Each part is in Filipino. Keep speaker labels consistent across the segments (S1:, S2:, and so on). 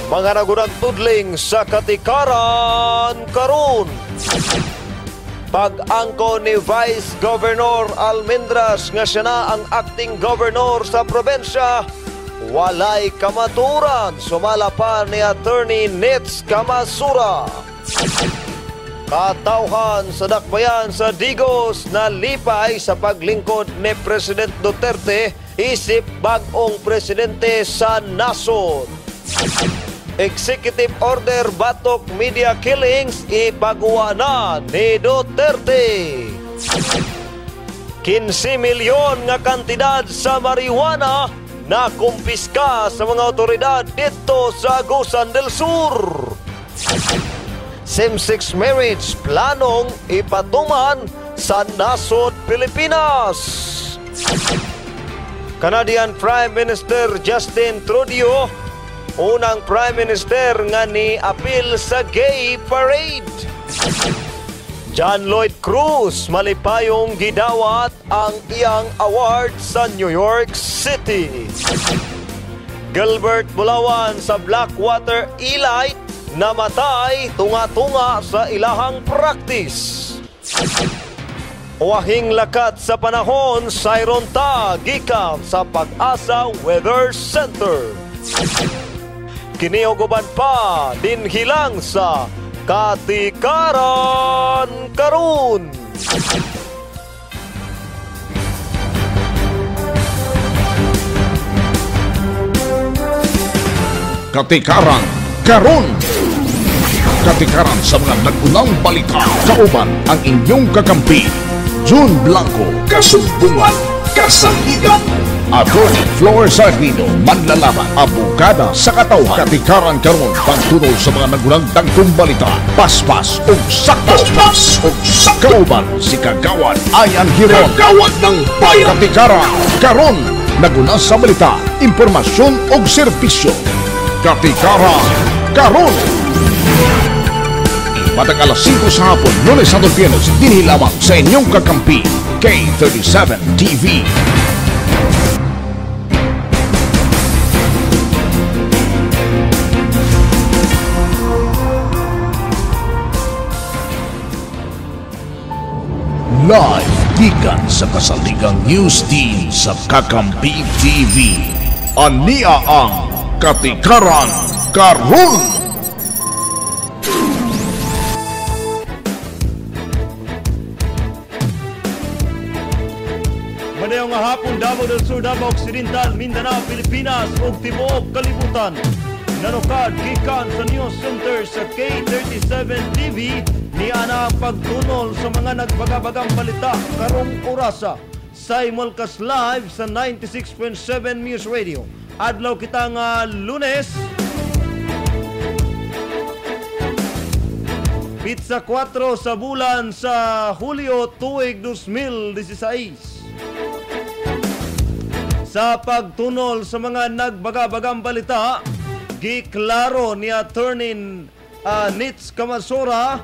S1: mga nagunang tudling sa katikaran karon. Pag-angko ni Vice Governor Almendras nga siya na ang acting governor sa probensya, walay kamaturan, sumala pa ni Attorney Nitz Camasura. Katauhan sa dakbayan sa Digos na lipay sa paglingkod ni President Duterte isip bag-ong presidente sa nasod. Executive Order batok media killings ipagawa na ni Duterte. 15 milyon nga kantidad sa marijuana na kumpiska sa mga otoridad dito sa Agusan del Sur. Same-sex marriage planong ipatuman sa nasod Pilipinas. Canadian Prime Minister Justin Trudeau, unang Prime Minister nga ni apil sa gay parade. John Lloyd Cruz malipayong gidawat ang iyang award sa New York City. Gilbert Bulawan sa Blackwater Elite namatay tunga-tunga sa ilahang practice. Wahing lakat sa panahon sayron ta gikan sa Pag-asa Weather Center. Kiniuguban pa din hilang sa katikaran karon.
S2: Katikaran karon. Katikaran sa mga nagunang balita. Kauban ang inyong kakampi, June Blanco, kasumbungan, kasaligan. Attorney Flor Sarino, manlalaman, abogada sa katawhan. Katikaran karon, pagtunol sa mga nagunang dagkong balita. Paspas o sakto. Paspas o sakto. Kauban si Kagawad Ayan Hiron, Kagawad ng Bayan. Katikaran karon, naguna sa balita, impormasyon o serbisyo. Katikaran karon. Matag alas 5 sa hapon, Lunes at Viernes, dinhi lamang sa inyong kakampi, K37 TV. Live gikan sa kasaligang news team sa Kakampi TV. Ania ang Katikaran karon.
S1: Manayong nga hapon, Davao del Sur, Davao Occidental, Mindanao, Pilipinas ug tibuok kalibutan. Nanukad gikan sa News Center sa K37 TV ni ana ang pagtunol sa mga nagbaga-bagang balita karong orasa. Simulcast live sa 96.7 News Radio. Adlaw kita nga Lunes, Pizza 4 sa bulan sa Hulyo tuig 2016. Sa pagtunol sa mga nagbaga-bagang balita, giklaro ni Attorney Nitz Camasura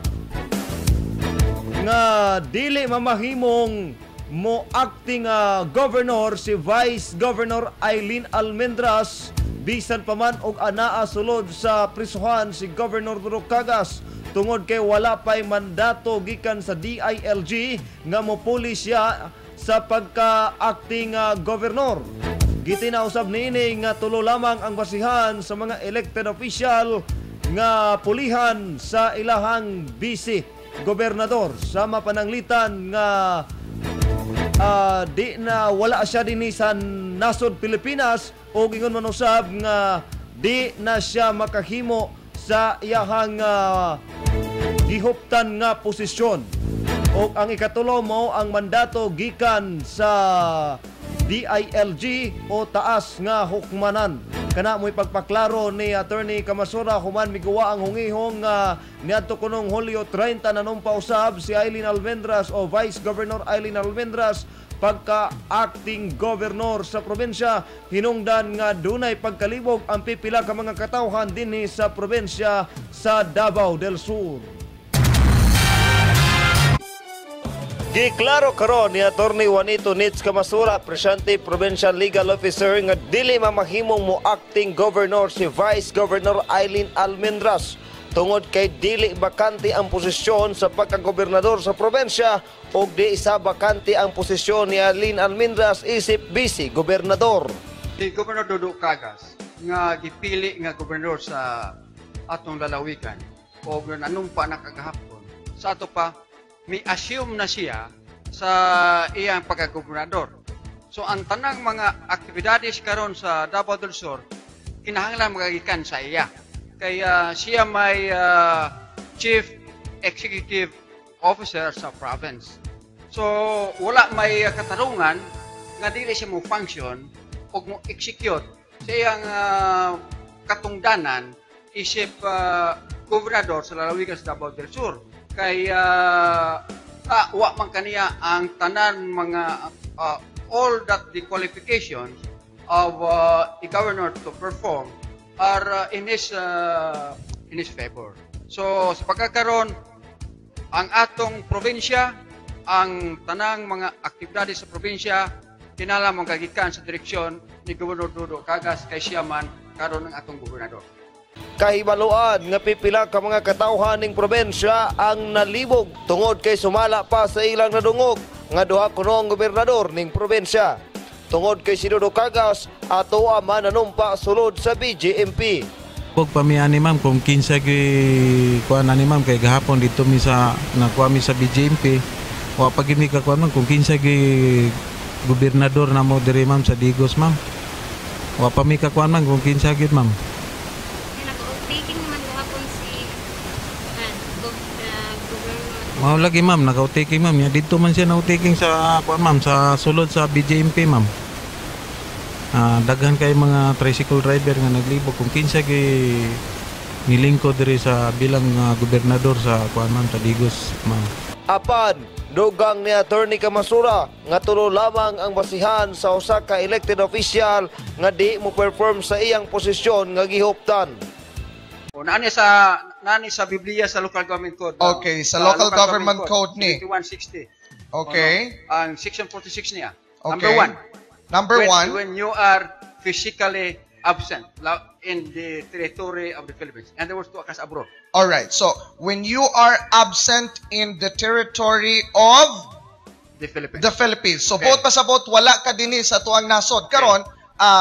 S1: nga dili mamahimong mo acting governor si Vice Governor Eileen Almendras bisan pa man og anaa sulod sa prisuhan si Governor Duro Cagas tungod kay wala pay mandato gikan sa DILG nga mopuli siya sa pagka-acting gobernador. Gitinausab niini nga tulo lamang ang basihan sa mga elected official nga pulihan sa ilahang vice gobernador sa mapananglitan nga di na wala siya dinhi sa nasod Pilipinas o gingon man usab nga di na siya makahimo sa iyahang gihuptan nga posisyon. O ang ikatulo mo ang mandato gikan sa DILG o taas nga hukmanan. Kana mo'y pagpaklaro ni Attorney Camasura human miguwa ang hungihong niadto kunong Hulyo 30 nanumpa usab si Eileen Almendras o Vice Governor Eileen Almendras pagka-acting governor sa probensya. Hinungdan nga dunay pagkalibog ang pipila ka mga katawhan dinhi sa probensya sa Davao del Sur. Giklaro karon ni Attorney Juanito Nitz Camasura, Presidente Provincial Legal Officer, nga dili mamahimong mo acting governor si Vice Governor Eileen Almendras tungod kay dili bakante ang posisyon sa pagkagobernador sa probensya o di isa bakante ang posisyon ni Eileen Almendras isip vice gobernador.
S3: Si Governor Dodo Cagas nga gipili nga gobernador sa atong lalawigan o nanumpa na kagahapon sa ato pa may assume na siya sa iyang pagkagobernador. So ang tanang mga aktibidades karon sa Davao del Sur kinahanglan magagikan sa iya. Kaya siya may Chief Executive Officer sa province. So wala may katarungan nga dili siya mo function o mo execute sa iyang katungdanan isip gobernador sa lalawigan sa Davao del Sur. Kaya wa man kaniya ang tanan mga all that the qualifications of the governor to perform are in his favor. So sa pagkakaroon ang atong probinsya, ang tanang mga aktibidades sa probinsya kinala mong kagikan sa direksyon ni Gobernador Dodo Cagas kay siya man karon ng atong gobernador.
S1: Kahibaluan nga pipila ka mga katawhan ning probensya ang nalibog tungod kay sumala pa sa ilang nadungog nga duha kunong gobernador ning probensya. Tungod kay si Dodo Cagas ato man nanumpa sulod sa BJMP.
S4: Pag pamiani ma'am kung kinsa kuan ani ma'am kay gahapon dito mi sa nakuha mi sa BJMP wa pag mi ka kuan ma'am kung kinsa gobernador na mo diri ma'am sa Digos ma'am. Wa pa mi ka kuan ma'am kung kinsa gid ma'am. Mao lagi ma'am, naka-taking ma'am. Ya dito man siya na-taking sa kuan ma'am sa sulod sa BJMP ma'am. Daghan kay mga tricycle driver nga naglibog kung kinsa nilingkod diri sa bilang gobernador sa kuan ma'am sa Digos ma'am.
S1: Apan dugang ni Attorney Camasura nga tulo lamang ang basihan sa usa ka elected official nga di mo perform sa iyang posisyon nga gihuptan.
S3: Nani sa Biblia sa local government code.
S5: Okay, sa local government code ni.
S3: 2160.
S5: Okay.
S3: Ang section 46 niya.
S5: Okay. Number one.
S3: When you are physically absent in the territory of the Philippines. And there was to akas abroad.
S5: All right. So, when you are absent in the territory of
S3: the
S5: Philippines. So,
S3: okay.
S5: Both pasabot wala ka dinhi sa tuang nasod. Karon,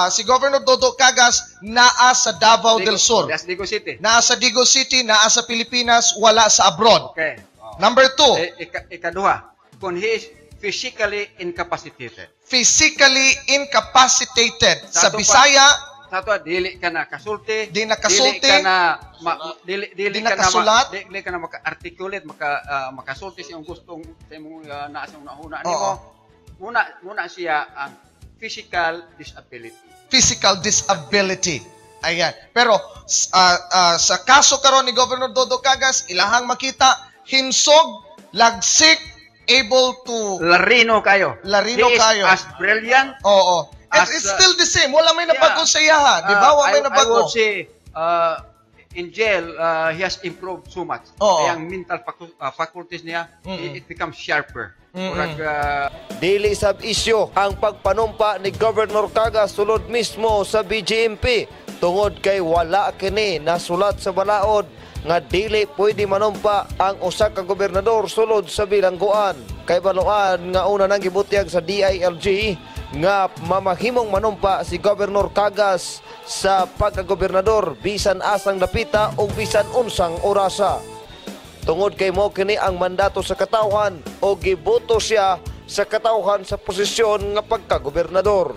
S5: si Governor Dodo Cagas naa sa Davao del Sur.
S3: That's Digos City.
S5: Naa sa Digos City, naa sa Pilipinas, wala sa abroad.
S3: Okay.
S5: Number two.
S3: Ikaduha, kung he is physically incapacitated.
S5: Physically incapacitated. Sa Bisaya,
S3: sa to dili ka na kasulti,
S5: dili ka kasulat,
S3: dili ka na maka-articulate, makasulti sa iyong gustong sa imong naa sa una nimo. Muna siya ang physical disability.
S5: Physical disability. Ayan. Pero sa kaso karon ni Governor Dodo Cagas, ilahang makita hinsog, lagsik, able to
S3: larino kayo. He is as brilliant.
S5: Oo. It's still the same. Wala may napagod sa iya ha. Di ba? Wala may napagod.
S3: I would say in jail, he has improved so much.
S5: Oo.
S3: Kaya ang mental faculties niya, it becomes sharper.
S1: Dili sab isyo ang pagpanumpa ni Governor Cagas sulod mismo sa BJMP tungod kay wala kini nasulat sa balaod nga dili pwede manumpa ang usa ka gobernador sulod sa bilangguan. Kay baluan nga una nang gibutyag sa DILG nga mamahimong manumpa si Governor Cagas sa pagkagobernador bisan asang dapita o bisan unsang orasa. Tungod kay mo kini ang mandato sa katawhan o giboto siya sa katawhan sa posisyon nga pagkagobernador.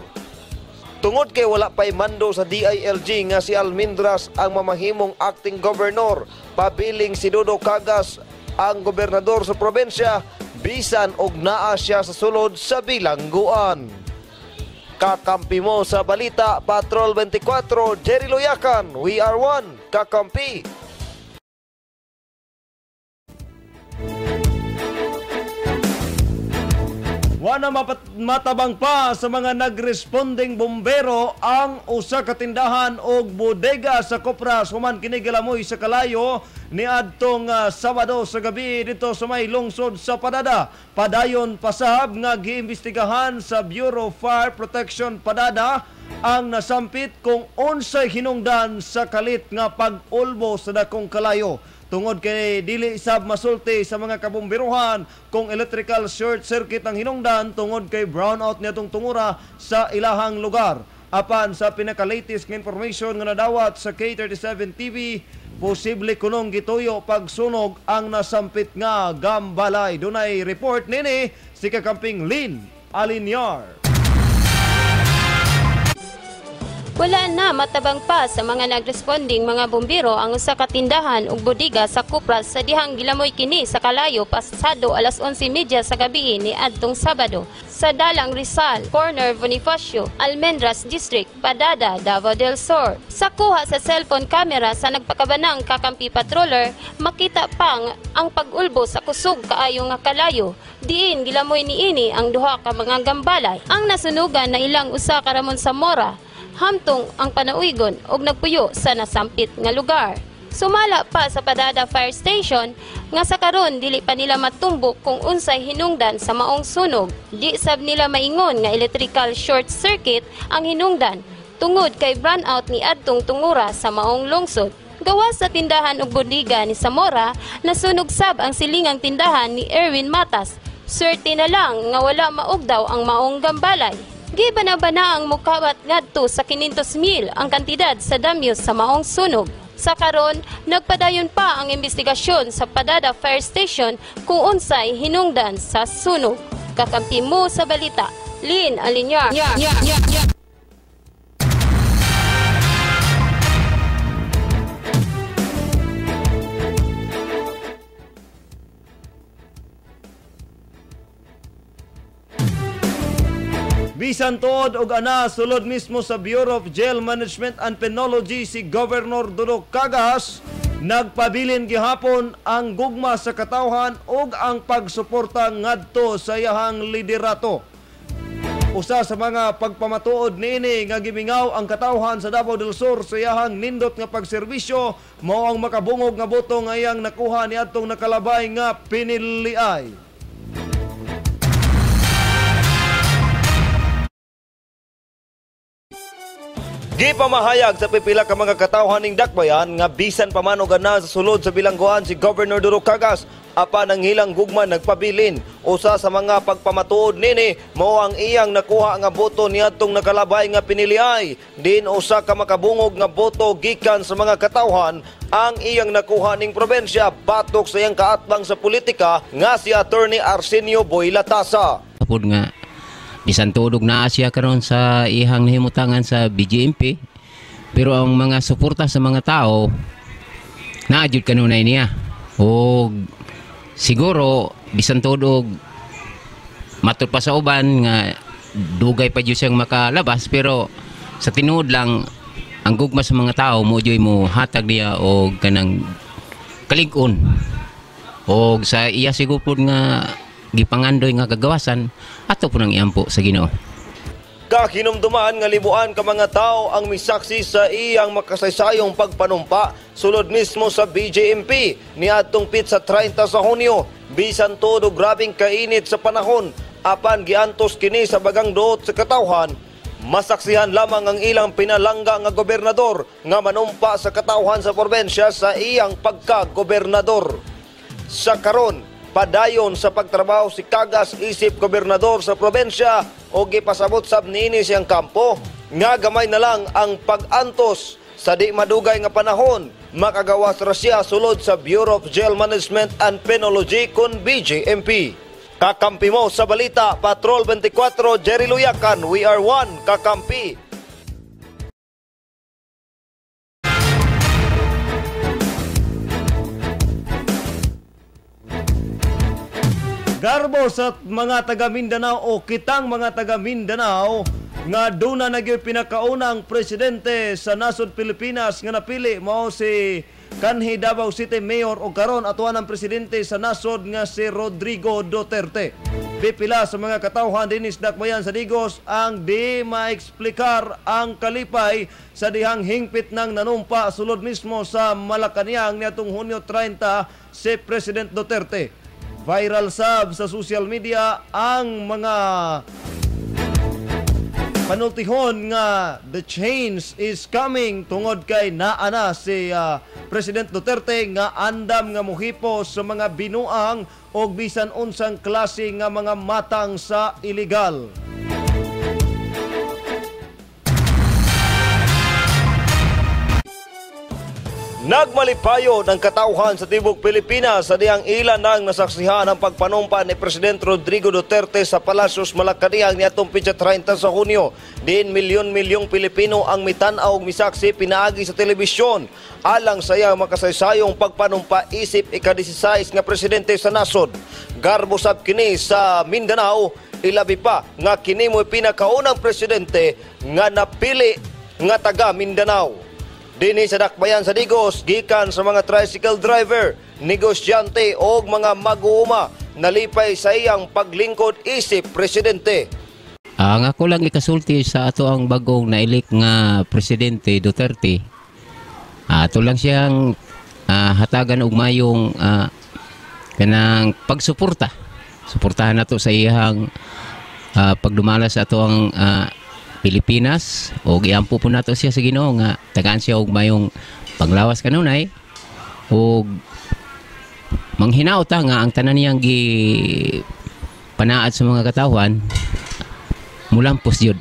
S1: Tungod kay wala pa'y mando sa DILG nga si Almendras ang mamahimong acting governor, pabiling si Dodo Cagas ang gobernador sa probensya bisan og naa siya sa sulod sa bilangguan. Kakampi mo sa balita, Patrol 24, Jerry Loyacan, We Are One, kakampi. Wala matabang pa sa mga nagresponding bombero ang usa ka tindahan og bodega sa Copras human kini gilamoy sa kalayo ni adtong Sabado sa gabi dito sa may lungsod sa Padada. Padayon pasab nga giimbestigahan sa Bureau of Fire Protection Padada ang nasampit kung unsay hinungdan sa kalit nga pag-ulbo sa dakong kalayo. Tungod kay dili sab masulti sa mga kabomberuhan kung electrical short circuit ang hinungdan tungod kay brownout nitong tungura sa ilahang lugar. Apan sa pinaka-latest nga information nga nadawat sa K37 TV, posible kunong gituyo pagsunog ang nasampit nga gambalay. Dunay report nini si kakamping Lynn Alinyar.
S6: Wala na matabang pa sa mga nagresponding mga bombero ang usa ka tindahan ug bodega sa Copras sa dihang gilamoy kini sa kalayo pasado alas 11:30 sa gabi ni adtong Sabado sa Dalang Rizal, Corner Bonifacio, Almendras District, Padada, Davao del Sur. Sa kuha sa cellphone camera sa nagpakabanang kakampi patroller, makita pang ang pag-ulbo sa kusog kaayo nga kalayo. Diin gilamoy niini ang duha ka mga gambalay. Ang nasunugan na ilang usa ka Ramon Zamora hamtong ang panauigon og nagpuyo sa nasampit nga lugar. Sumala pa sa Padada Fire Station nga sa karon dili pa nila matumbok kung unsay hinungdan sa maong sunog. Di sab nila maingon nga electrical short circuit ang hinungdan tungod kay brownout ni adtong tungura sa maong lungsod. Gawas sa tindahan ug bodega ni Zamora, nasunog sab ang silingang tindahan ni Erwin Matas. Swerte na lang nga wala maugdaw ang maong gambalay. Gibana-bana ang mukawat ngadto sa 500,000 ang kantidad sa damyo sa maong sunog. Sa karon, nagpadayon pa ang investigasyon sa Padada Fire Station kung unsay hinungdan sa sunog. Kakampi mo sa balita, Lynn Alinyar.
S1: Bisan tuod og ana sulod mismo sa Bureau of Jail Management and Penology si Governor Dudok Cagas, nagpabilin gihapon ang gugma sa katawhan ug ang pagsuporta ngadto sa iyahang liderato. Usa sa mga pagpamatuod niini nga gimingaw ang katawhan sa Davao del Sur sa iyahang nindot nga pagserbisyo mao ang makabungog nga boto nga iyang nakuha niadtong nakalabay nga piniliay. Gipamahayag sa pipila ka mga katawhan ning dakbayan nga bisan pa man og ana sa sulod sa bilangguan si Governor Dudok Cagas apan ang ilang gugma nagpabilin. Usa sa mga pagpamatuod nini mao ang iyang nakuha nga boto niadtong nakalabay nga piniliay. Din usa ka makabungog nga boto gikan sa mga katawhan ang iyang nakuha ning probensya batok sa iyang kaatbang sa politika nga si Attorney Arsenio Boy Latasa.
S7: Apod nga bisan tudog na siya karon sa ihang nahimutangan sa BJMP, pero ang mga suporta sa mga tao naadjud kanunay niya. O siguro bisan tudog matud pa sa uban nga dugay pa jud siyang makalabas, pero sa tinuod lang ang gugma sa mga tao mo joy mo hatag niya og kanang kalig-on. Og sa iya sigupod nga gipangandoy nga kagawasan ato po nang iampo sa Ginoo.
S1: Kahinumduman nga libuan ka mga tao ang misaksi sa iyang makasaysayong pagpanumpa sulod mismo sa BJMP niadtong pitsa 30 sa Hunyo. Bisan todo grabing kainit sa panahon apan giantos kini sa bagang duot sa katawhan, masaksihan lamang ang ilang pinalangga nga gobernador nga manumpa sa katawhan sa probinsya sa iyang pagka-gobernador. Sa karon, padayon sa pagtrabaho si Cagas isip gobernador sa probinsya o gipasabot sab niini siyang kampo nga gamay na lang ang pag-antos sa di madugay nga panahon makagawas ra siya sulod sa Bureau of Jail Management and Penology kun BJMP. Kakampi mo sa balita, Patrol 24, Jerry Luyakan, we are one, kakampi. Garbo sa mga taga Mindanao o kitang mga taga Mindanao nga duna nagyoy pinakaunang presidente sa nasod Pilipinas nga napili mao si kanhi Davao City Mayor o karon atuan ang presidente sa nasod nga si Rodrigo Duterte. Pipila sa mga katawhan dinis dakbayan sa Digos ang di maeksplikar ang kalipay sa dihang hingpit ng nanumpa sulod mismo sa Malacañang niadtong Hunyo 30 si President Duterte. Viral sab sa social media ang mga panultihon nga the change is coming tungod kay naana si President Duterte nga andam nga muhipo sa mga binuang o bisan unsang klase nga mga matang sa iligal. Nagmalipayon ang katauhan sa tibok Pilipinas sa dihang ilan nang nasaksihan ang pagpanumpa ni Presidente Rodrigo Duterte sa Palacios, Malacañang niadtong 30 sa Hunyo. Diin milyon-milyong Pilipino ang mitanaw og misaksi pinaagi sa telebisyon alang sa iyang makasaysayong pagpanumpa isip ika-16 nga presidente sa nasod. Garbo sab kini sa Mindanao, ilabi pa nga kini mo'y pinakaunang presidente nga napili nga taga Mindanao. Dini sa dakbayan sa Digos, gikan sa mga tricycle driver, negosyante o mga mag-uuma, nalipay sa iyang paglingkod isip presidente.
S7: Ang ako lang ikasulti sa ato ang bagong nailik nga presidente Duterte. Ato lang siyang hatagan og mayong kanang pagsuporta. Suportahan nato sa iyang pagdumala sa ato ang Pilipinas o giampo po nato siya sa Ginoo nga tagaan siya og mayong panglawas kanunay o manghinaot nga ang tanan niyang gi panaad sa mga katawhan mulampos jud.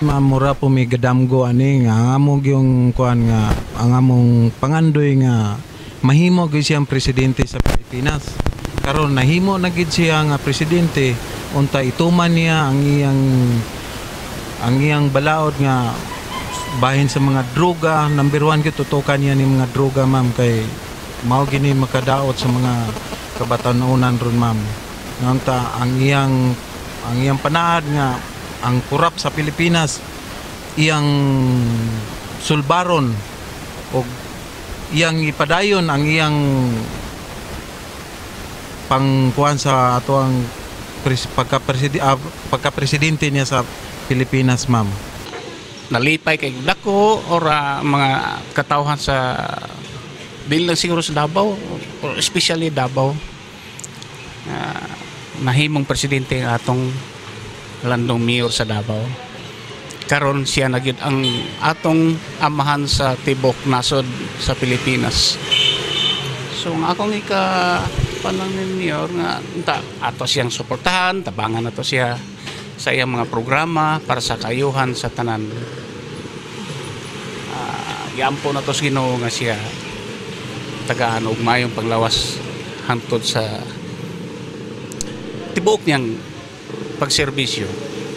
S4: Mamura po may gadamgo ani nga among yung kuan nga ang among pangandoy nga mahimo gyud siyang presidente sa Pilipinas. Karon nahimo na gid siya nga presidente unta ituman niya ang iyang balaod nga bahin sa mga droga. Number 1 gyud tutukan niya ni mga droga, ma'am, kay mao gini makadaot sa mga kabatanunan ron, ma'am. Nanta ang iyang panaad nga ang kurap sa Pilipinas iyang sulbaron o iyang ipadayon ang iyang pangkuan sa ato ang pagka-presidente niya sa Pilipinas, ma'am.
S8: Nalipay kay dako or mga katawhan sa dili lang siguro sa Davao or especially Davao. Nahimong presidente atong landong mayor sa Davao. Karon siya na gyud ang atong amahan sa tibok nasod sa Pilipinas. So ang akong panang ni mayor nga ato siyang suportahan, tabangan nato siya sa iyang mga programa para sa kayuhan sa tanan. Giampo na to sa Ginoo nga siya tagaan og mayong paglawas hangtod sa tibuok niyang pagserbisyo.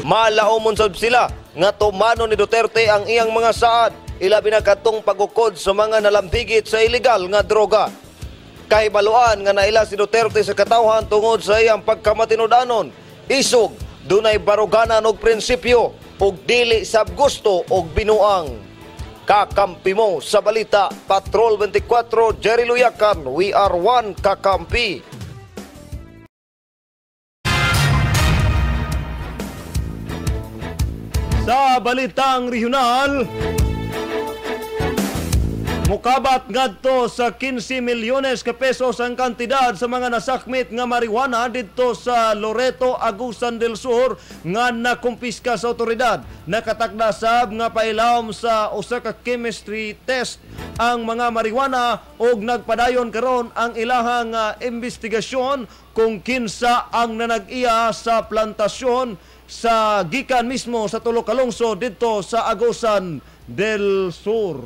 S1: Malaumon sab sila nga tumano ni Duterte ang iyang mga saad, ilabi na katong pagukod sa mga nalambigit sa ilegal nga droga. Kahibaluan nga naila si Duterte sa katawhan tungod sa iyang pagkamatinudanon, isog dunay baruganan og prinsipyo ug dili sab gusto og binuang. Kakampi mo sa balita, Patrol 24, Jerry Luyakan, we are one kakampi. Sa balitang regional, mukabat ngadto sa 15 milyones ka pesos ang kantidad sa mga nasakmit nga marijuana dito sa Loreto, Agusan del Sur nga nakumpiska sa otoridad. Nakatakda sab nga pailawom sa usa ka chemistry test ang mga marijuana ug nagpadayon karon ang ilahang investigasyon kung kinsa ang nanag-iya sa plantasyon sa gikan mismo sa tulo ka lungsod dito sa Agusan del Sur.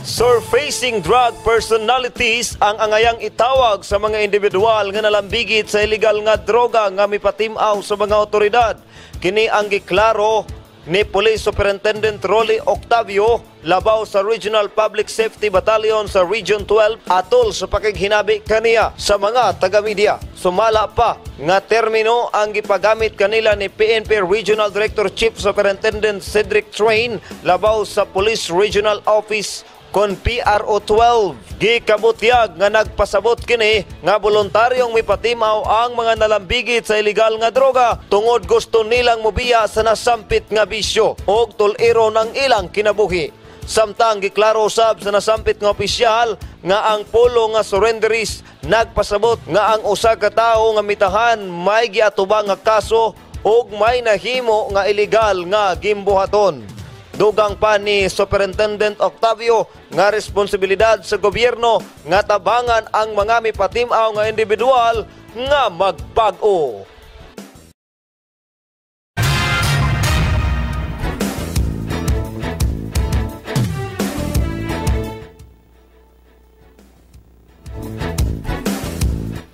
S1: Surfacing drug personalities ang angayang itawag sa mga individual nga nalambigit sa illegal nga droga nga mipatimaw sa mga otoridad. Kini ang giklaro ni Police Superintendent Rolly Octavio labaw sa Regional Public Safety Battalion sa Region 12 atol sa pakighinabi kaniya sa mga taga-media. Sumala pa nga termino ang gipagamit kanila ni PNP Regional Director Chief Superintendent Cedric Train labaw sa Police Regional Office kon PRO 12. Gikabutyag nga nagpasabot kini nga voluntaryong mipatimaw ang mga nalambigit sa ilegal nga droga tungod gusto nilang mobiya sa nasampit nga bisyo og tuliro ng ilang kinabuhi. Samtang giklaro sab sa nasampit nga opisyal nga ang pulo nga surrenderies nagpasabot nga ang usa ka tawo nga mitahan may giatubang nga kaso ug may nahimo nga ilegal nga gimbuhaton. Dugang pa ni Superintendent Octavio nga responsibilidad sa gobyerno nga tabangan ang mga mipatimaw nga individual nga magbag-o.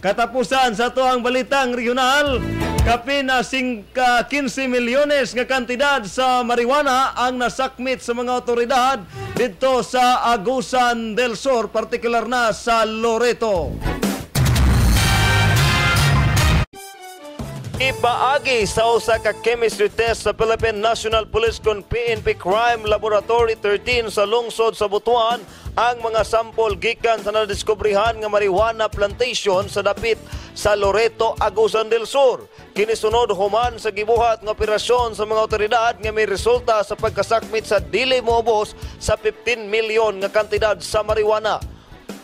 S1: Katapusan sa tuang balitang regional, kapin na 15 milyones nga kantidad sa marijuana ang nasakmit sa mga otoridad dito sa Agusan del Sur, partikular na sa Loreto. Ipaagi sa usa ka chemistry test sa Philippine National Police kon PNP Crime Laboratory 13 sa lungsod sa Butuan ang mga sample gikan sa nadiskubrihan nga marijuana plantation sa dapit sa Loreto, Agusan del Sur. Kinisunod human sa gibuhat nga operasyon sa mga otoridad nga may resulta sa pagkasakmit sa dili moobos sa 15 milyon nga kantidad sa marijuana.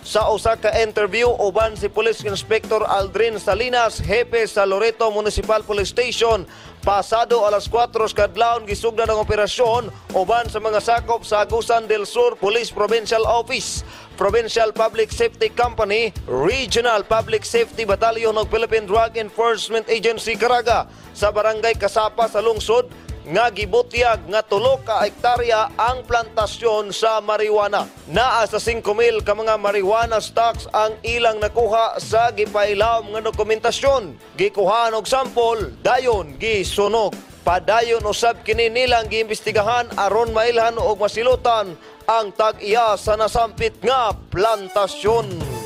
S1: Sa usa ka interview uban si Police Inspector Aldrin Salinas, hepe sa Loreto Municipal Police Station, pasado alas 4 kadlawon gisugdan ang operasyon uban sa mga sakop sa Agusan del Sur Police Provincial Office, Provincial Public Safety Company, Regional Public Safety Battalion ng Philippine Drug Enforcement Agency Caraga sa Barangay Kasapa sa lungsod nga gibutyag nga 3 ka hektarya ang plantasyon sa marijuana. Naa sa 5,000 ka mga marijuana stocks ang ilang nakuha sa gipailawom nga dokumentasyon. Gikuhaan og sample, dayon gisunog. Padayon usab kini nilang giimbestigahan aron mailhan og masilutan ang tag-iya sa nasampit nga plantasyon.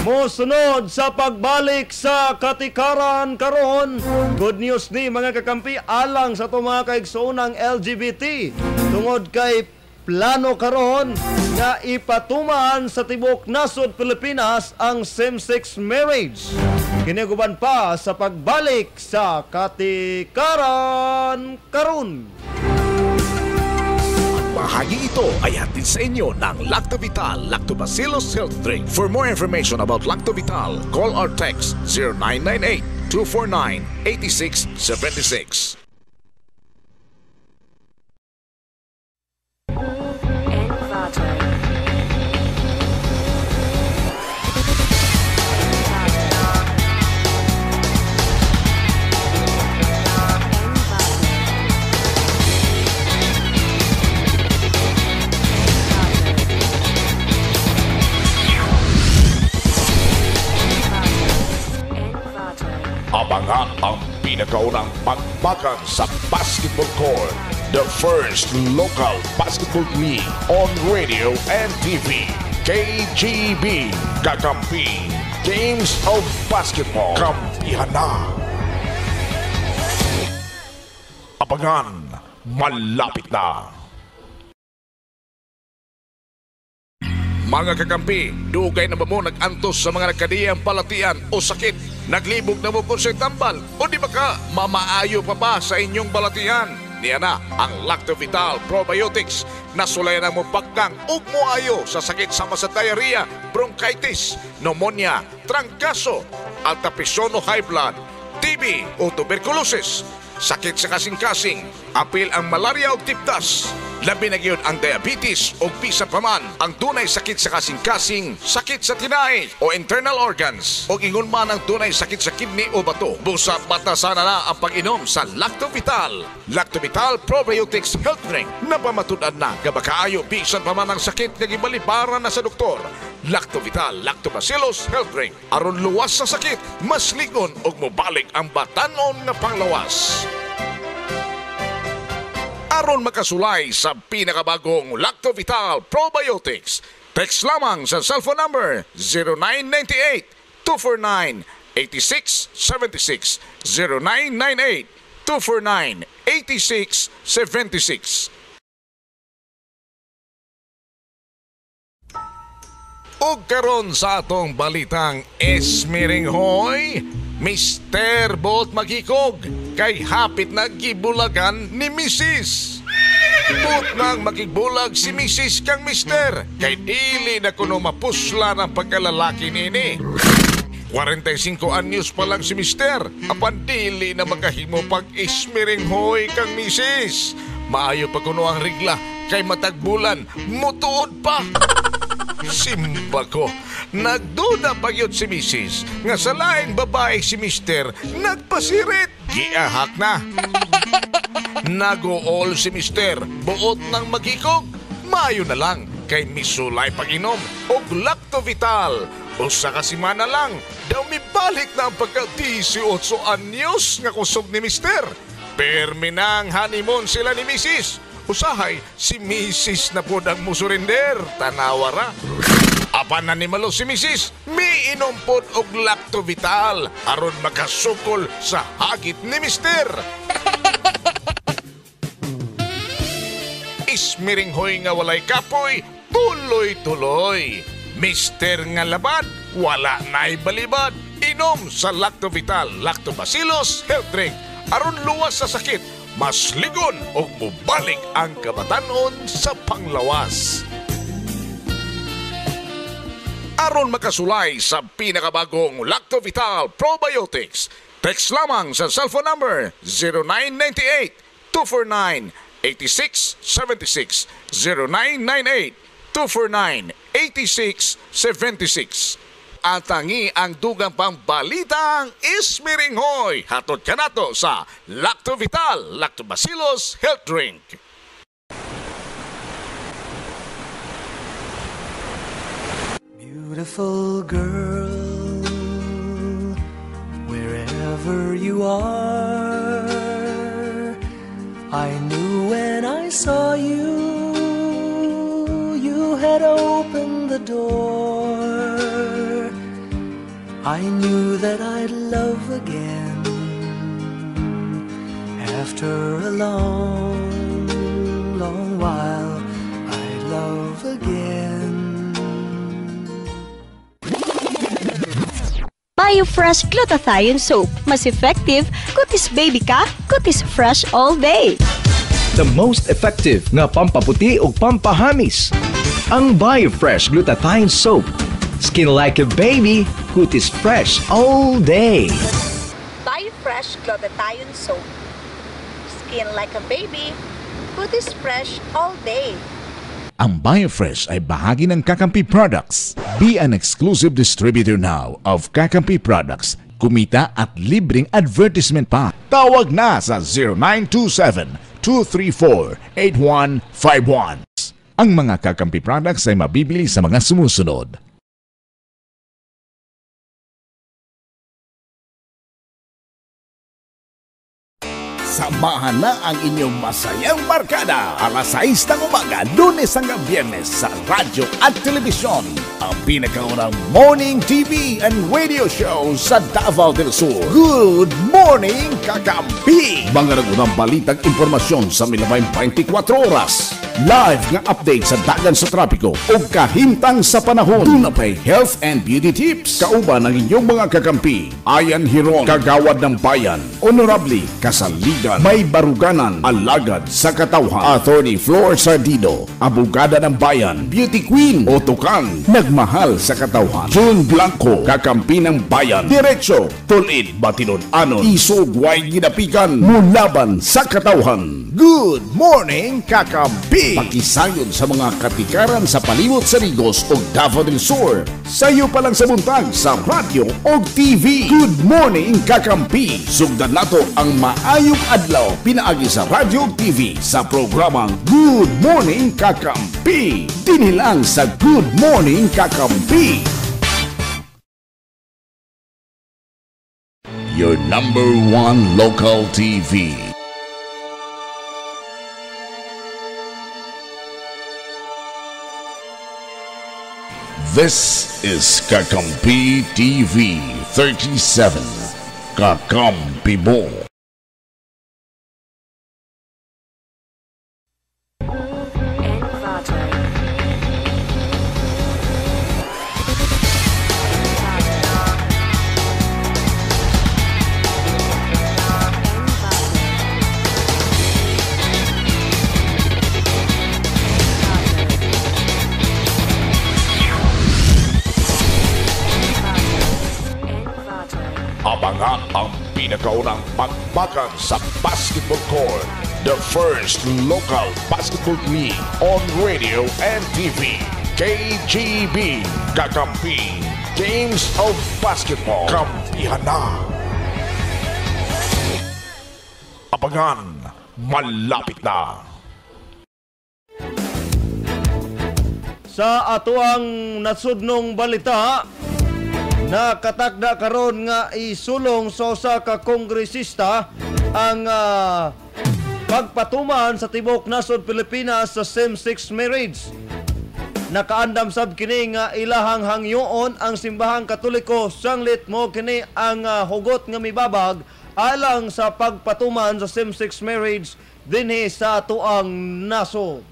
S1: Mosunod sa pagbalik sa katikaran karon, good news ni mga kakampi alang sa mga kaigsoonang LGBT tungod kay plano karon nga ipatuman sa tibok nasod Pilipinas ang same-sex marriage. Kiniguban pa sa pagbalik sa katikaran karon.
S2: Bahagi ito ay hatid sa inyo ng Lactovital Lactobacillus Health Drink. For more information about Lactovital, call or text 0998-249-8676. Abangan ang pinakaunang pagbakan sa basketball court. The first local basketball league on radio and TV. KGB Kakampi Games of Basketball. Kampihan na! Abangan, malapit na! Mga kakampi, dugay na ba mo nag-antos sa mga nagkadiyang palatian o sakit? Naglibog na mo kung sa'y tambal o di ba ka mamaayo pa ba sa inyong balatian? Niya na ang Lactovital Probiotics na sulayan mo pagkang ug moayo sa sakit sama sa diarrhea, bronchitis, pneumonia, trangkaso, altapision o high blood, TB o tuberculosis, sakit sa kasing-kasing, apil ang malaria o tipdas, labi na gyud ang diabetes o bisan pa man ang dunay sakit sa kasing-kasing, sakit sa tinai o internal organs, o ingon man ang dunay sakit sa kidney o bato. Busa batasana na ang pag-inom sa Lactovital. Lactovital Probiotics Health Drink na pamatudan na kabakaayo bisan pa man ang sakit nga gibalibaran na sa doktor. Lactovital Lactobacillus Health Drink. Aron luwas sa sakit, mas ligon ug mobalik ang batanon nga panglawas. Aron makasulay sa pinakabagong Lactovital Probiotics, text lamang sa cellphone number 0998-249-8676, 0998-249-8676. O karon sa atong balitang Esmiring Hoy, Mr. Bot Magikog kay hapit na gibulagan ni Mrs. Bot nang magigbulag si Mrs. kang Mr. kay dili na kuno mapusla ng pagkalalaki nini. 45 anyos pa lang si Mr. Apan dili na makahimo pag Esmiring Hoy kang Mrs. Maayo pa kuno ang regla kay matagbulan mutuod pa. Simba ko, nagduda pa yun si Mrs. nga sa laing babae si Mr. nagpasirit. Giahak na. Nag-all si Mr. Buot ng magikog. Mayo na lang kay misulay pag-inom og Lactovital. Usa ka semana lang daw mibalik na ang pagka-18 anyos nga kusog ni Mr. Permi nang honeymoon sila ni Mrs. Usahay, si Mrs. na po ang musurinder, tanawara. Apan na ni malo si Mrs. May inumpod og Lactovital aron makasukol sa hagit ni Mr. Esmiring Hoy nga walay kapoy, tuloy-tuloy. Mr. nga labad, wala na'y balibad. Inom sa Lactovital Lactobacillus Health Drink aron luwas sa sakit, mas ligon o mubalik ang kabatanon sa panglawas. Aron makasulay sa pinakabagong Lactovital Probiotics, text lamang sa cellphone number 0998-249-8676, 0998-249-8676. Atangi ang dugang pang balitang Esmiring Hoy. Hatod ka nato sa Lactovital Lactobacillus Health Drink.
S9: Beautiful girl, wherever you are, I knew when I saw you, you had opened the door. I knew that I'd love again after a long, long while. I'd love again.
S10: BioFresh Glutathione Soap. Mas effective, kutis baby ka, kutis fresh all day.
S11: The most effective nga pampaputi o pampahamis. Ang BioFresh Glutathione Soap. Skin like a baby, kutis fresh all day.
S10: BioFresh Glutathione Soap. Skin like a baby, kutis fresh all day.
S2: Ang BioFresh ay bahagi ng Kakampi Products. Be an exclusive distributor now of Kakampi Products. Kumita at libreng advertisement pa. Tawag na sa 0927-234-8151. Ang mga Kakampi Products ay mabibili sa mga sumusunod. Samahan na ang inyong masayang barkada alas 6 ng umaga, Lunes hanggang Biyernes sa radyo at telebisyon. Ang pinakaunang morning TV and radio show sa Davao del Sur. Good Morning Kakampi! Mga nagunang balitang impormasyon sa milabayng 24 oras. Live nga update sa dagan sa trapiko o kahimtang sa panahon. Tunapay health and beauty tips. Kauban ng inyong mga kakampi. Ayan Hiron, kagawad ng bayan. Honorably, kasaligan, may baruganan, alagad sa katawhan. Attorney Flor Sardido, abogada ng bayan. Beauty queen, otokan, nagmahal sa katawhan. June Blanco, kakampi ng bayan. Diretso, tulid, batinod, anon, isugway ginapikan, mulaban sa katawhan. Good morning, kakampi! Pakisayon sa mga katikaran sa palimot sa Rigos o Davao del Sur. Sayo pa lang sa buntag sa radyo o TV. Good morning, kakampi! Sugdan nato ang maayong adlaw pinaagi sa Radyo TV sa programang Good Morning Kakampi. Dinilang sa Good Morning Kakampi. Your number one local TV. This is Kakampi TV 37. Kakampi mo. Abangan ang pinakaunang pagbakan sa basketball court. The first local basketball league on radio and TV. KGB Kakampi Games of Basketball. Kampihan na. Abangan, malapit na.
S1: Sa atuang nasudnong balita, nakatakda karon nga isulong sa usa ka kongresista ang pagpatuman sa tibok nasod Pilipinas sa same-sex marriage. Nakaandam sab kini nga ilahang hangyoon ang simbahang Katoliko sanglit mo kini ang hugot nga mibabag alang sa pagpatuman sa same-sex marriage dinhi sa atuang nasod.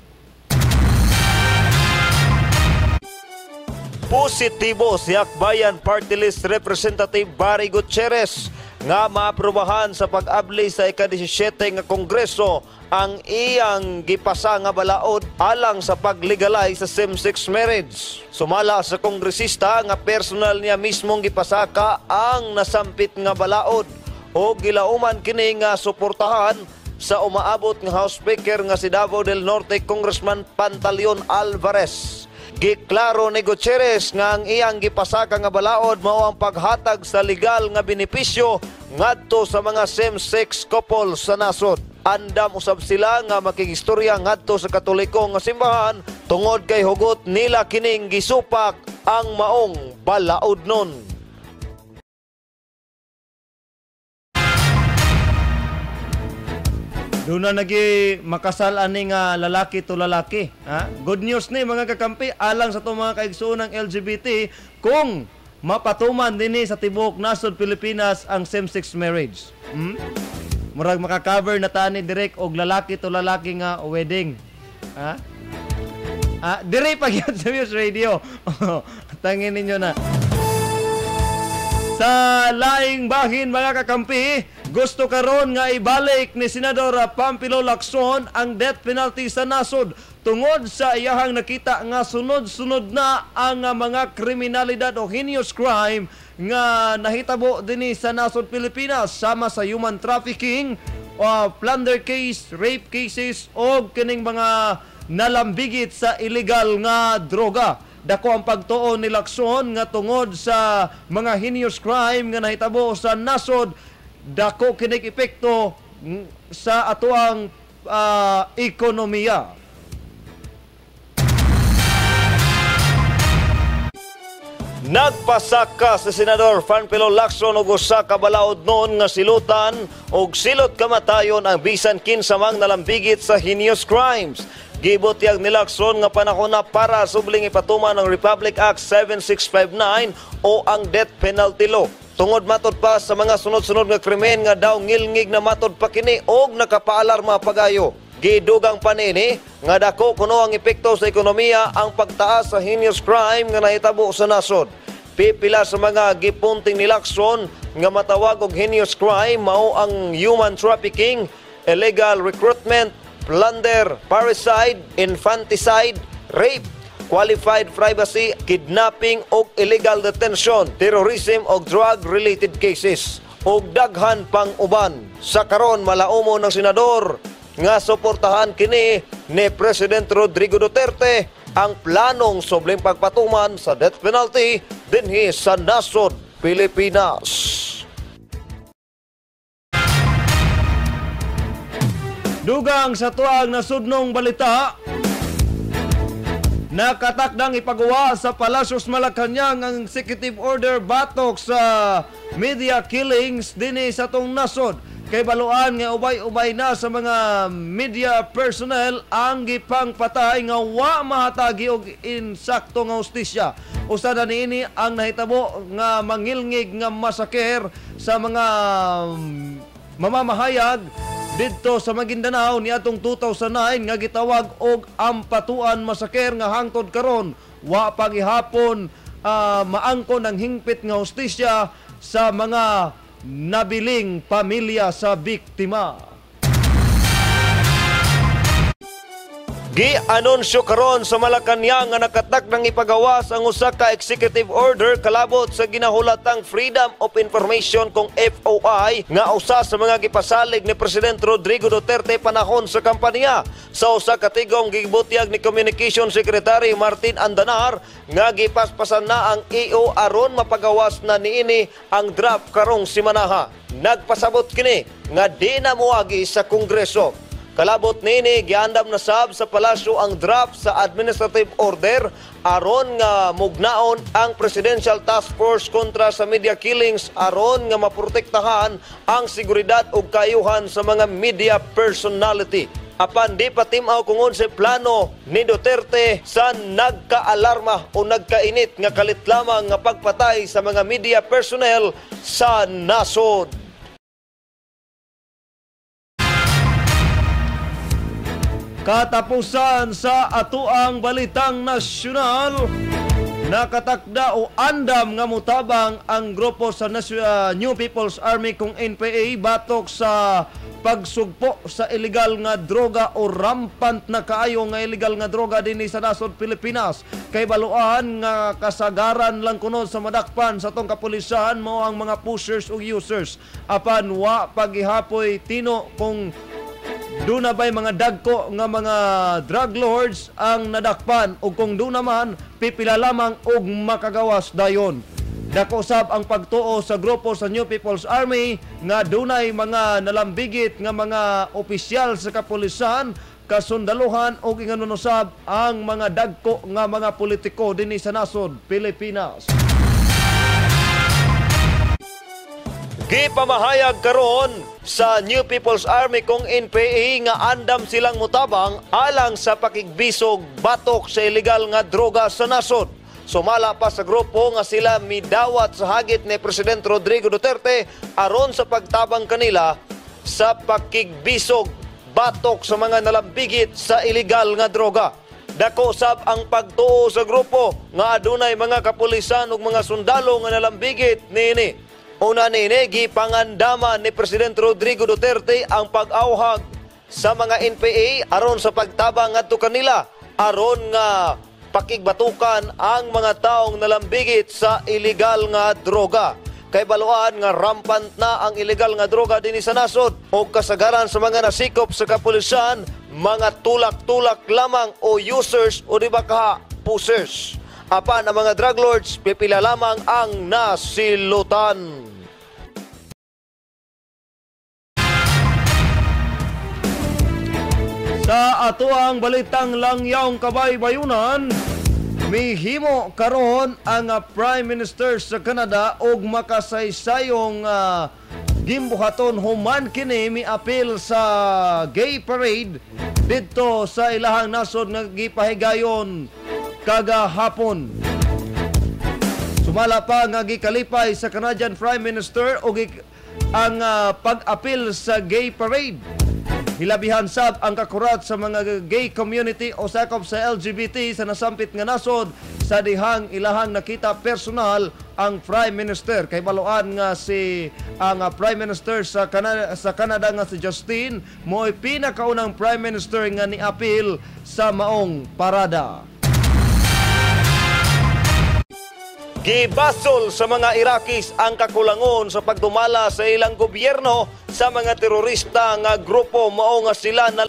S1: Positibo si Akbayan Party List Representative Barry Gutierrez nga maaprobahan sa pag-abli sa ika-17 nga Kongreso ang iyang gipasa nga balaod alang sa pag-legalize sa same-sex marriage. Sumala sa kongresista nga personal niya mismong gipasaka ang nasampit nga balaod o gilauman kini nga suportahan sa umaabot nga House Speaker nga si Davao del Norte Congressman Pantaleon Alvarez. Giklaro ni Gutierrez nga ang iyang gipasaka nga balaod mao ang paghatag sa legal nga benepisyo ngadto sa mga same-sex couple sa nasod. Andam usab sila nga makigistorya ngadto sa Katoliko nga simbahan tungod kay hugot nila kining gisupak ang maong balaod nun. Doon na nagi makasal ani nga lalaki to lalaki. Ha? Good news ni mga kakampi alang sa itong mga kaigsuon ng LGBT kung mapatuman din sa tibok nasod Pilipinas ang same-sex marriage. Murag makakover na tani direct og lalaki to lalaki nga wedding. Ha? Dire pag yan sa Muse Radio. Tangin ninyo na. Sa laing bahin mga kakampi, gusto karon nga ibalik ni Senador Pampilo Lacson ang death penalty sa nasod tungod sa iyahang nakita nga sunod-sunod na ang mga kriminalidad o heinous crime nga nahitabo dinhi sa nasod Pilipinas sama sa human trafficking, plunder case, rape cases o kining mga nalambigit sa illegal nga droga. Dako ang pagtuon ni Lacson nga tungod sa mga heinous crime nga nahitabo sa nasod, dako kining epekto sa atuang ekonomiya. Nagpasaka sa Senador Pampilo Lacson og usa ka balaod noon nga silutan og silot kamatayon ang bisan kinsa mang nalambigit sa heinous crimes. Gibutyag ni Lacson nga panahon na para subling ipatuman ang Republic Act 7659 o ang death penalty law. Tungod matod pa sa mga sunod-sunod nga krimen nga daw ngilngig na matod pa kini og nakapaalarma pagayo. Gidugang panini nga dako kuno ang epekto sa ekonomiya ang pagtaas sa heinous crime nga nahitabo sa nasod. Pipila sa mga gipunting ni Lacson nga matawag og heinous crime mao ang human trafficking, illegal recruitment, plunder, parricide, infanticide, rape, qualified privacy, kidnapping o illegal detention, terrorism o drug-related cases, o daghan pang uban. Sa karon malaumo ng senador nga suportahan kini ni President Rodrigo Duterte ang planong subling pagpatuman sa death penalty dinhi sa nasod Pilipinas. Dugang sa tuang nasudnong balita, nakatakdang ipagawa sa Palacios, Malacañang ang executive order batok sa media killings dinhi sa tong nasod. Kay baluan nga ubay-ubay na sa mga media personnel ang gipang patay nga wa mahatagi og insakto nga hustisya. Usa na niini ang nahitabo nga mangilngig nga masaker sa mga mamamahayag didto sa Maguindanao niadtong 2009 nga gitawag og Ampatuan Masaker nga hangtod karon wa pa gihapon maangkon ang hingpit nga hustisya sa mga nabiling pamilya sa biktima. Gi-anunsyo karon sa Malacañang nga nakatakdang ipagawas ang usa ka executive order kalabot sa ginahulatang Freedom of Information kung FOI nga usa sa mga gipasalig ni Presidente Rodrigo Duterte panahon sa kampanya. Sa usa ka tigong gibutyag ni Communication Secretary Martin Andanar nga gipaspasan na ang EO aron mapagawas na niini ang draft karong simanaha. Nagpasabot kini nga di na moagi sa Kongreso. Kalabot nini giandam na sab sa palasyo ang draft sa administrative order aron nga mugnaon ang Presidential Task Force kontra sa media killings aron nga maprotektahan ang seguridad ug kaayuhan sa mga media personality. Apan di pa timaw kung unsay plano ni Duterte sa nagkaalarma o nagkainit nga kalit lamang nga pagpatay sa mga media personnel sa nasod. Katapusan sa atuang balitang nasyonal, nakatakda o andam nga mutabang ang grupo sa New People's Army kung NPA batok sa pagsugpo sa illegal nga droga o rampant na kaayo nga illegal nga droga dinhi sa nasod Pilipinas. Kay baluan nga kasagaran lang kuno sa madakpan sa tong kapulisan mao ang mga pushers o users. Apan wa pagihapoy tino kung doon na ba'y mga dagko nga mga drug lords ang nadakpan o kung doon naman pipila lamang og makagawas dayon. Dako sab ang pagtuo sa grupo sa New People's Army nga dunay mga nalambigit nga mga opisyal sa kapulisan, kasundaluhan o inganunusab ang mga dagko nga mga politiko dinhi sa nasod Pilipinas. Gipamahayag karon sa New People's Army kung NPA nga andam silang mutabang alang sa pakigbisog batok sa illegal nga droga sa nasod. Sumala pa sa grupo nga sila midawat sa hagit ni Presidente Rodrigo Duterte aron sa pagtabang kanila sa pakigbisog batok sa mga nalambigit sa illegal nga droga. Dako sab ang pagtuo sa grupo nga adunay mga kapulisan ug mga sundalo nga nalambigit niini. Una nini, gipangandaman ni Presidente Rodrigo Duterte ang pag-awhag sa mga NPA aron sa pagtabang ngadto kanila aron nga pakigbatukan ang mga taong nalambigit sa illegal nga droga. Kay baluan nga rampant na ang illegal nga droga dinhi sa nasod o kasagaran sa mga nasikop sa kapulisan, mga tulak-tulak lamang o users o di ba kaha pushers. Apan ang mga drug lords pipila lamang ang nasilutan. Sa atuang balitang langyaw kabaybayunan, mihimo karon ang Prime Minister sa Canada og makasaysayong gimbuhaton human kini miapil sa gay parade didto sa ilahang nasod nga gipahigayon kagahapon. Sumala pa nga gikalipay sa Canadian Prime Minister og ang pag-apil sa gay parade. Hilabihan sab ang kakurat sa mga gay community o sakop sa LGBT sa nasampit nga nasod sa dihang ilahang nakita personal ang Prime Minister. Kay baluan nga ang Prime Minister sa Canada nga si Justin mo'y pinakaunang Prime Minister nga niapil sa maong parada. Gibasol sa mga Iraqis ang kakulangon sa pagdumala sa ilang gobyerno sa mga terorista nga grupo mao nga sila na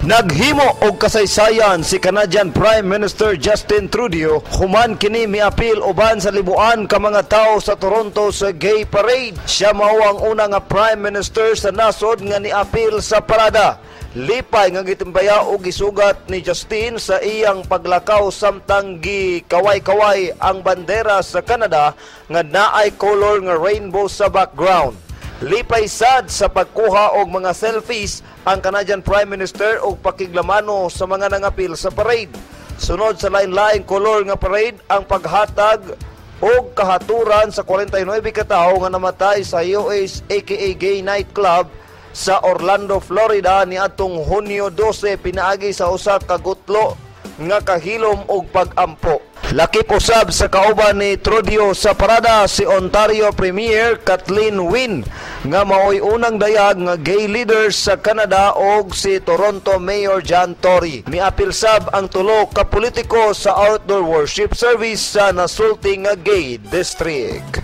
S1: naghimo og kasaysayan si Canadian Prime Minister Justin Trudeau human kini miapil uban sa libuan ka mga tawo sa Toronto sa gay parade. Siya mao ang una nga Prime Minister sa nasod nga niapil sa parada. lipay nga gitimbaya og gisugat ni Justin sa iyang paglakaw samtang gikaway-kaway ang bandera sa Canada nga naay color nga rainbow sa background. Lipay sad sa pagkuha og mga selfies ang Canadian Prime Minister og pakiglamano sa mga nangapil sa parade. Sunod sa lain-laing kolor nga parade ang paghatag og kahaturan sa 49 katawo nga namatay sa US aka Gay Night Club sa Orlando, Florida niadtong Hunyo 12 pinaagi sa usa ka gutlo nga kahilom og pag-ampo. Lakip usab sa kauban ni Trudeau sa parada si Ontario Premier Kathleen Wynne nga maoy unang dayag nga gay leaders sa Canada og si Toronto Mayor John Tory. Miapil sab ang tulo ka politiko sa outdoor worship service sa nasulti nga gay district.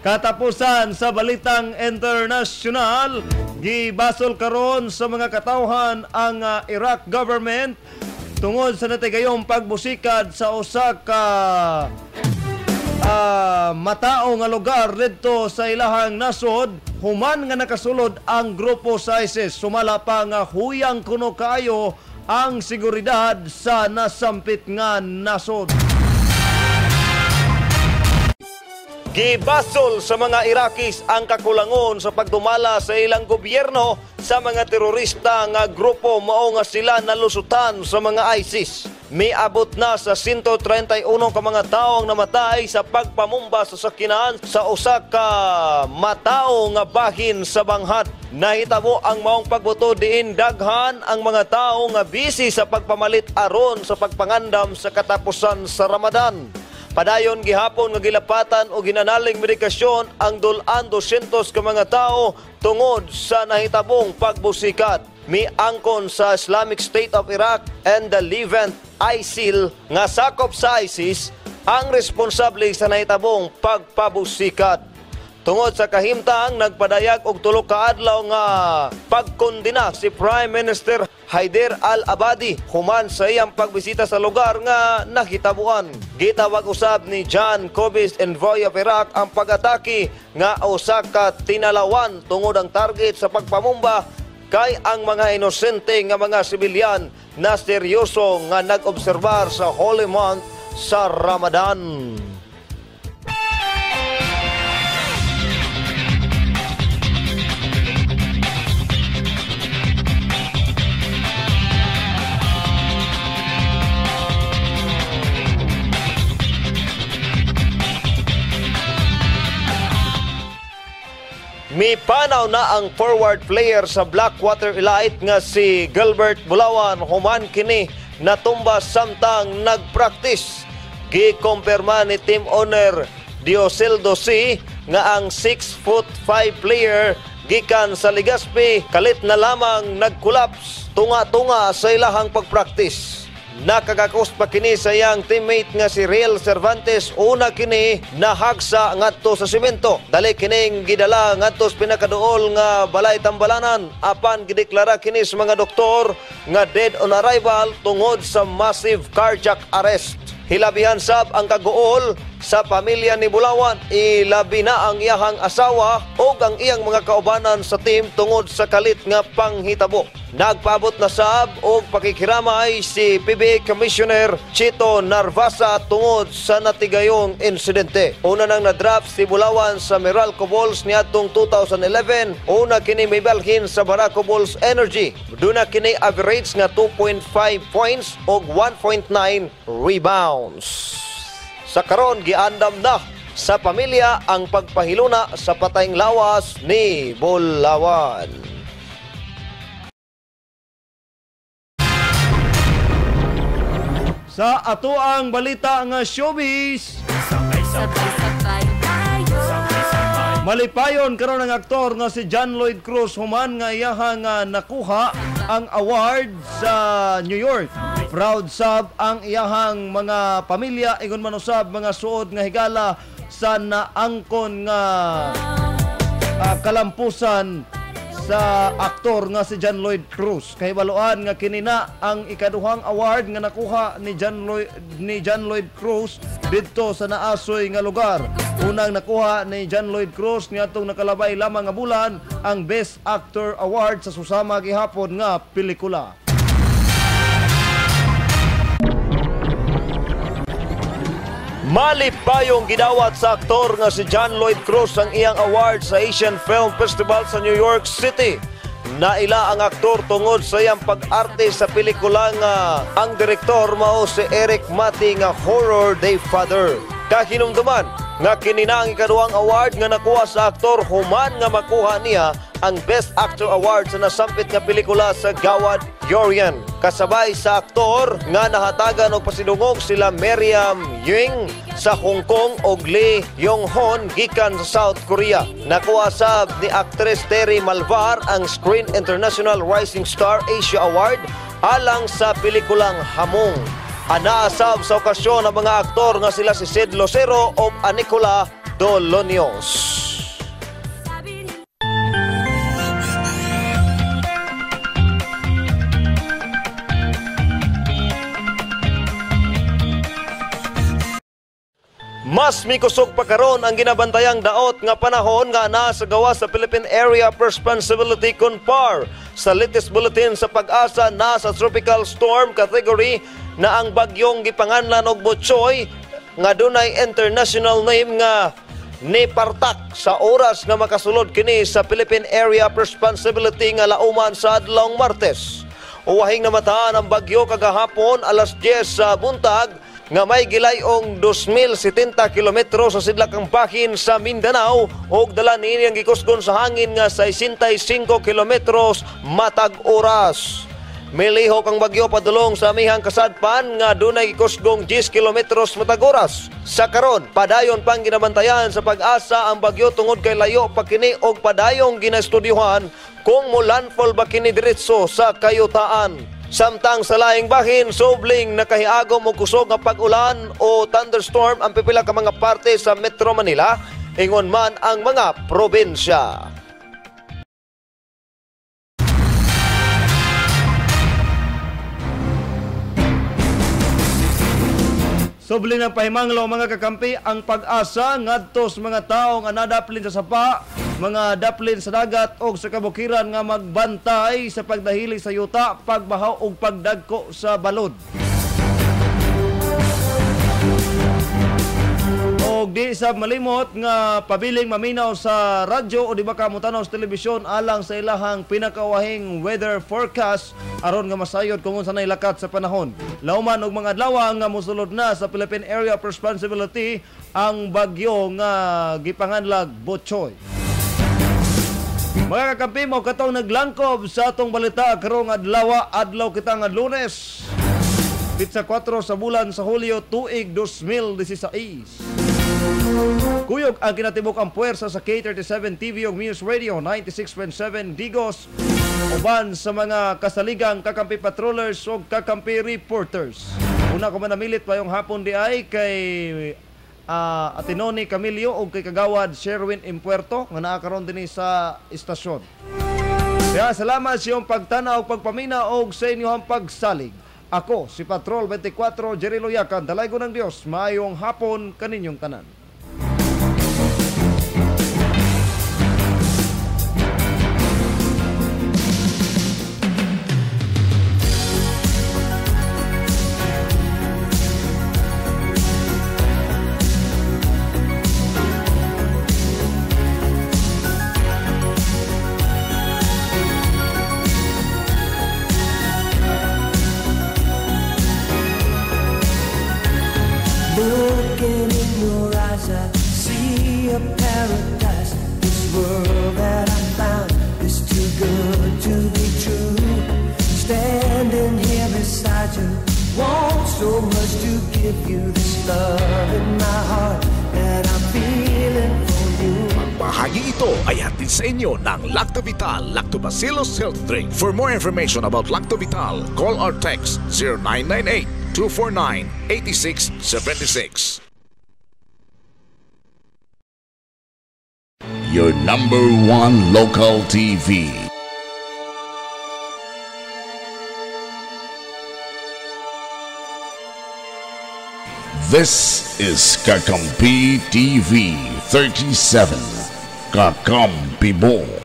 S1: Katapusan sa balitang internasyonal, gibasol karon sa mga katawhan ang Iraq government tungod sa natigayong pagbusikad sa usa ka matao nga lugar didto sa ilahang nasod human nga nakasulod ang grupo sa ISIS. Sumala pa nga huyang kuno kaayo ang seguridad sa nasampit nga nasod. Gibasol sa mga Iraqis ang kakulangon sa pagdumala sa ilang gobyerno sa mga terorista nga grupo mao nga sila nalusutan sa mga ISIS. Miabot na sa 131 ka mga tao ang namatay sa pagpamumba sa sakinan sa usa ka matao nga bahin sa banghat. Nahitabo ang maong pagbuto diin daghan ang mga tao nga busy sa pagpamalit aron sa pagpangandam sa katapusan sa Ramadan. Padayon gihapon nga gilapatan o ginanaling medikasyon ang dulan 200 ka mga tao tungod sa nahitabong pagbusikat. Miangkon sa Islamic State of Iraq and the Levant ISIL nga sakop sa ISIS ang responsable sa nahitabong pagpabusikat. Tungod sa kahimtang nagpadayag og tulo ka adlaw nga pagkondena si Prime Minister Haider al-Abadi human sa iyang pagbisita sa lugar nga nakitabuan. Gitawag usab ni John Kobis, envoy of Iraq, ang pag-atake nga usa ka tinalawan tungod ang target sa pagpamumba kay ang mga inosente nga mga sibilyan na seryoso nga nag-obserbar sa Holy Month sa Ramadan. Mipanaw na ang forward player sa Blackwater Elite nga si Gilbert Bulawan human kini natumba samtang nagpractice. Gikumpirma ni team owner Dioseldo C nga ang 6'5" player gikan sa Legazpi kalit na lamang nagkulaps tunga-tunga sa ilahang pagpractice. Nakagakos pa kini sa iyang teammate nga si Real Cervantes. Una kini nahagsa ngadto sa semento. Dali kining gidala ngadto sa pinakaduol nga balay tambalanan. Apan gideklara kini sa mga doktor nga dead on arrival tungod sa massive cardiac arrest. Hilabihan sab ang kaguol sa pamilya ni Bulawan. Ilabi na ang iyahang asawa o ang iyang mga kaubanan sa team tungod sa kalit nga panghitabo. Nagpaabot na sab og pakikiramay si PBA Commissioner Chito Narvasa tungod sa natigayong insidente. Una nang na-draft si Bulawan sa Meralco Bulls niadtong 2011. Una kini may balhin sa Barako Bulls Energy. Duna kini average nga 2.5 points og 1.9 rebounds. Sa karon giandam na sa pamilya ang pagpahiluna sa patayng lawas ni Bulawan. Sa atoang balita nga showbiz, malipayon karon ang aktor nga si John Lloyd Cruz human nga iyahang nakuha ang award sa New York. Proud sab ang iyahang mga pamilya ingon man usab mga suod nga higala sa naangkon nga kalampusan sa aktor nga si John Lloyd Cruz. Kahibaloan nga kinina ang ikaduhang award nga nakuha ni John Lloyd Cruz didto sa naasoy nga lugar. Unang nakuha ni John Lloyd Cruz niadtong nakalabay lamang nga bulan ang Best Actor Award sa susama gihapon nga pelikula. Malipayong gidawat sa aktor nga si John Lloyd Cruz ang iyang award sa Asian Film Festival sa New York City. Naila ang aktor tungod sa iyang pag-arte sa pelikula nga ang direktor mao si Eric Mati nga Horror Day Father. Kahinumduman nga kinina ang ikaduhang award nga nakuha sa aktor human nga makuha niya ang Best Actor Award sa nasampit nga pelikula sa Gawad Yorian. Kasabay sa aktor nga nahatagan og pasidungog sila Miriam Ying sa Hong Kong ug Lee Yong-hon gikan sa South Korea. Nakuha sab ni actress Terry Malvar ang Screen International Rising Star Asia Award alang sa pelikulang Hamong. Anaasab sa okasyon ang mga aktor nga sila si Sid Lucero o Anicola Dolonios. Mas mikusog pa karon ang ginabantayang daot nga panahon nga naa sa gawa sa Philippine Area of Responsibility (CONPAR). Sa latest bulletin sa Pag-asa na sa tropical storm category na ang bagyong gipanganlan og Butchoy nga dunay international name nga Nepartak sa oras nga makasulod kini sa Philippine Area of Responsibility nga lauman sa adlawng Martes. Uwahing namataan ang bagyo kagahapon alas 10 sa buntag nga may gilayong 2,070 kilometro sa sidlakang bahin sa Mindanao ug dala niini ang gikusgon sa hangin nga 65 kilometros matag oras. Milihok ang bagyo padulong sa amihang kasadpan nga dunay gikusgong 10 kilometros matag oras. Sa karon, padayon pang ginabantayan sa Pag-asa ang bagyo tungod kay layo pa kini og padayong ginastudyuhan kung molandfall ba kini diretso sa kayutaan. Samtang sa laing bahin, sobling nakahiagom og kusog nga pag-ulan o thunderstorm ang pipila ka mga parte sa Metro Manila, ingon man ang mga probinsya. Subli ng pahimanglaw mga kakampi ang Pag-asa ngadto sa mga tawo nga nadaplin sa sapa, mga daplin sa dagat o sa kabukiran nga magbantay sa pagdahili sa yuta, pagbahaw o pagdagko sa balod. O di sa malimot nga pabiling maminaw sa radyo o di ba kamutanaw sa telebisyon alang sa ilahang pinakawahing weather forecast aron nga masayod kung unsa nay lakat sa panahon. Lauman og mga adlaw nga mosulod na sa Philippine Area of Responsibility ang bagyo nga gipanganlag Butchoy. Mga kakampi mo katong naglangkob sa atong balita karong adlaw kita nga Lunes. Pitsa 4 sa bulan sa Hulyo tuig 2016. Kuyog ang kinatibok ang puwersa sa K37 TV ug Muse Radio 96.7 Digos uban sa mga kasaligang kakampi patrollers o kakampi reporters. Una ko manamilit pa yung hapon di ay kay Atinoni Camilio o kay Kagawad Sherwin Impuerto nga naakaroon din sa istasyon. Kaya salamat sa iyong pagtanaw, pagpamina o sa inyong pagsalig. Ako, si Patrol 24, Jerry Loyacan, dalay ko ng Diyos, maayong hapon kaninyong tanan.
S9: Looking in your eyes, I see a paradise. This world that I found is too good to be true. Standing here beside you, want so much to give you this love in my heart that I'm feeling for you.
S2: Bahagi ito ay hatid sa inyo ng Lactovital Lactobacillus Health Drink. For more information about Lactovital, call or text 0998-249-8676. Your number one local TV. This is Kakampi TV 37. Kakampi Mo.